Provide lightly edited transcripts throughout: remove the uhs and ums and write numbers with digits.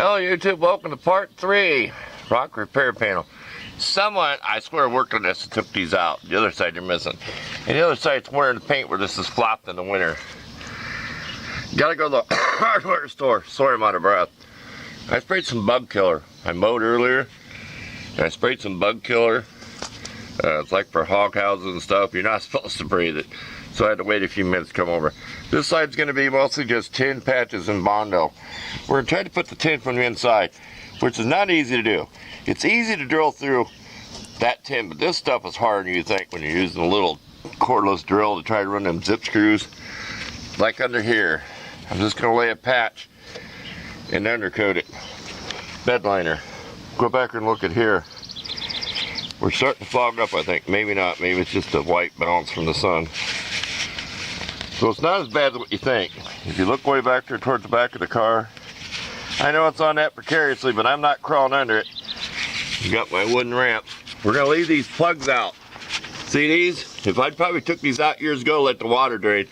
Hello YouTube, welcome to part 3, rock repair panel. Someone, I swear, worked on this and took these out. The other side you're missing. And the other side's wearing the paint where this is flopped in the winter. Gotta go to the hardware store. Sorry, I'm out of breath. I sprayed some bug killer. I mowed earlier, and I sprayed some bug killer. It's like for hog houses and stuff. You're not supposed to breathe it. So I had to wait a few minutes to come over. This side's going to be mostly just tin patches and bondo. We're going to try to put the tin from the inside, which is not easy to do. It's easy to drill through that tin, but this stuff is harder than you think when you're using a little cordless drill to try to run them zip screws. Like under here. I'm just going to lay a patch and undercoat it. Bed liner. Go back and look at here. We're starting to fog up, I think. Maybe not. Maybe it's just a white bounce from the sun. So it's not as bad as what you think. If you look way back there towards the back of the car, I know it's on that precariously, but I'm not crawling under it. I've got my wooden ramp. We're going to leave these plugs out. See these? If I'd probably took these out years ago, let the water drain.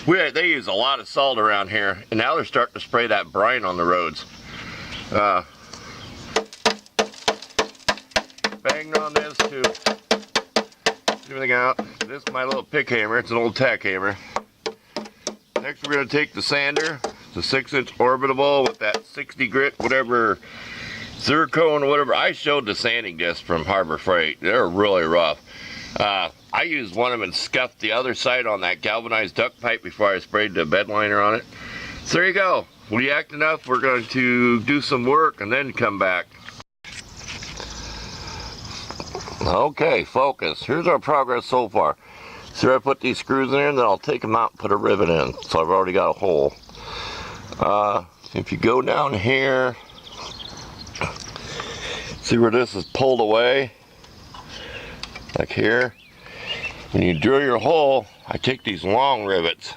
They use a lot of salt around here, and now they're starting to spray that brine on the roads. Banged on this to everything out. This is my little pick hammer. It's an old tack hammer. Next we're going to take the sander. It's a 6-inch orbitable with that 60 grit, whatever, zircon or whatever. I showed the sanding discs from Harbor Freight. They're really rough. I used one of them and scuffed the other side on that galvanized duct pipe before I sprayed the bed liner on it. So there you go. When you act enough, we're going to do some work and then come back. Okay, focus. Here's our progress so far. So I put these screws in there, and then I'll take them out and put a rivet in. So I've already got a hole. If you go down here, see where this is pulled away? Like here. When you drill your hole, I take these long rivets,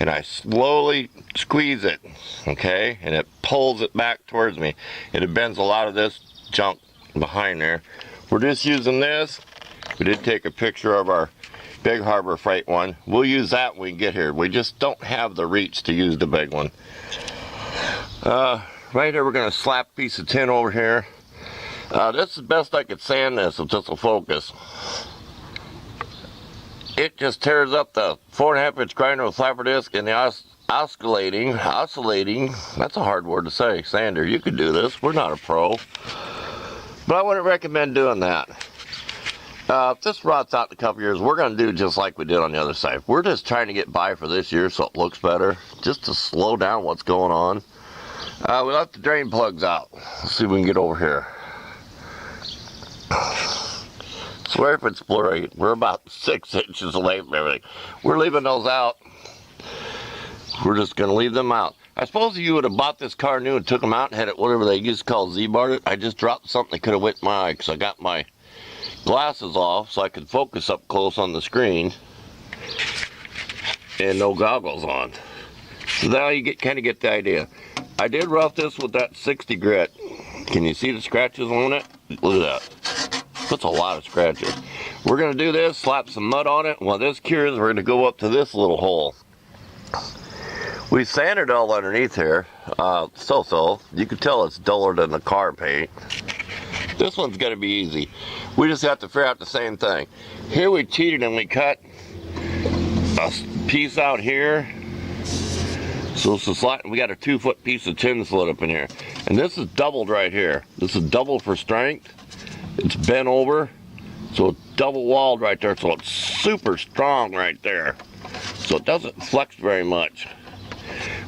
and I slowly squeeze it, okay? And it pulls it back towards me. And it bends a lot of this junk behind there. We're just using this. We did take a picture of our big Harbor Freight one. We'll use that when we get here. We just don't have the reach to use the big one. Right here, we're going to slap a piece of tin over here. This is the best I could sand this if this will focus. It just tears up the 4.5-inch grinder with flapper disc and the oscillating, that's a hard word to say, sander. You could do this. We're not a pro. But I wouldn't recommend doing that. If this rots out in a couple years, we're going to do just like we did on the other side. We're just trying to get by for this year so it looks better, just to slow down what's going on. We left the drain plugs out. Let's see if we can get over here. Swear if it's blurry, we're about 6 inches away from everything. We're leaving those out. We're just going to leave them out. I suppose if you would have bought this car new and took them out and had it whatever they used to call Z-bar it, I just dropped something that could have wet my eye because I got my glasses off so I could focus up close on the screen and no goggles on. So now you kind of get the idea. I did rough this with that 60 grit. Can you see the scratches on it? Look at that. That's a lot of scratches. We're going to do this, slap some mud on it. While this cures, we're going to go up to this little hole. We sanded all underneath here, so-so. You can tell it's duller than the car paint. This one's going to be easy. We just have to figure out the same thing. Here we cheated and we cut a piece out here. So it's a slot, we got a 2-foot piece of tin slid up in here. And this is doubled right here. This is doubled for strength. It's bent over, so it's double walled right there, so it's super strong right there. So it doesn't flex very much.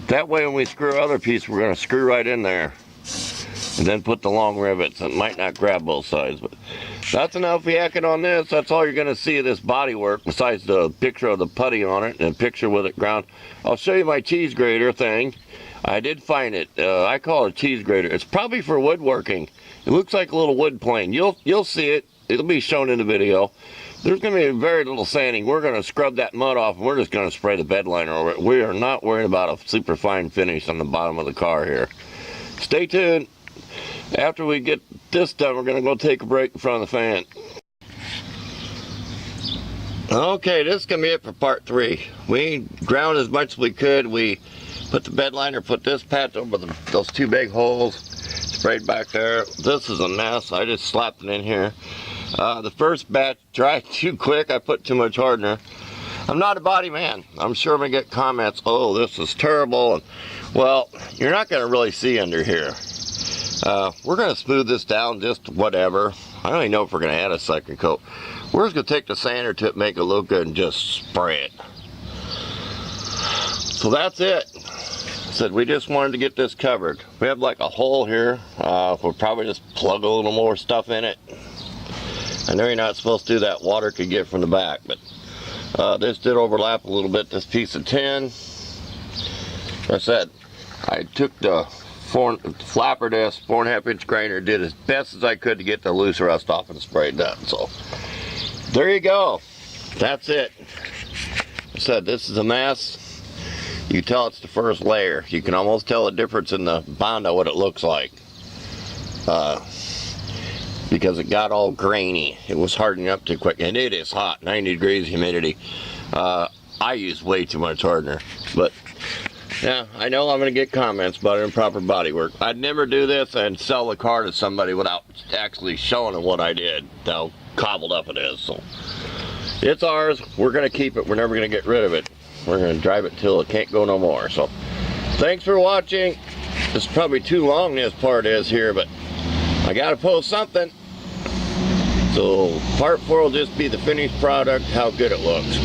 That way when we screw our other piece, we're going to screw right in there. And then put the long rivets. It might not grab both sides, but that's enough yakking on this. That's all you're going to see of this bodywork, besides the picture of the putty on it and a picture with it ground. I'll show you my cheese grater thing. I did find it. I call it a cheese grater. It's probably for woodworking. It looks like a little wood plane. You'll see it. It'll be shown in the video. There's going to be very little sanding. We're going to scrub that mud off, and we're just going to spray the bed liner over it. We are not worried about a super fine finish on the bottom of the car here. Stay tuned. After we get this done, we're going to go take a break in front of the fan. Okay, this is going to be it for part 3. We ground as much as we could. We Put the bed liner, put this patch over those two big holes, sprayed back there. This is a mess. I just slapped it in here. The first batch dried too quick. I put too much hardener. I'm not a body man. I'm sure I'm gonna get comments, oh, this is terrible. And, well, you're not gonna really see under here. We're gonna smooth this down just whatever. I don't even know if we're gonna add a second coat. We're just gonna take the sander tip, make it look good, and just spray it. So that's it. Said we just wanted to get this covered. We have like a hole here. We'll probably just plug a little more stuff in it. I know you're not supposed to do that. Water could get from the back, but this did overlap a little bit, this piece of tin. Like I said, I took the flapper disc, 4.5 inch grinder, did as best as I could to get the loose rust off and sprayed done. So there you go. That's it. Like I said, this is a mess. You can tell it's the first layer. You can almost tell the difference in the bondo, what it looks like. Because it got all grainy. It was hardening up too quick. And it is hot, 90 degrees humidity. I use way too much hardener. But yeah, I know I'm going to get comments about improper body work. I'd never do this and sell the car to somebody without actually showing them what I did. How cobbled up it is. So it's ours. We're going to keep it. We're never going to get rid of it. We're going to drive it till it can't go no more. So thanks for watching. This is probably too long, this part is here, but I got to post something. So part 4 will just be the finished product, how good it looks.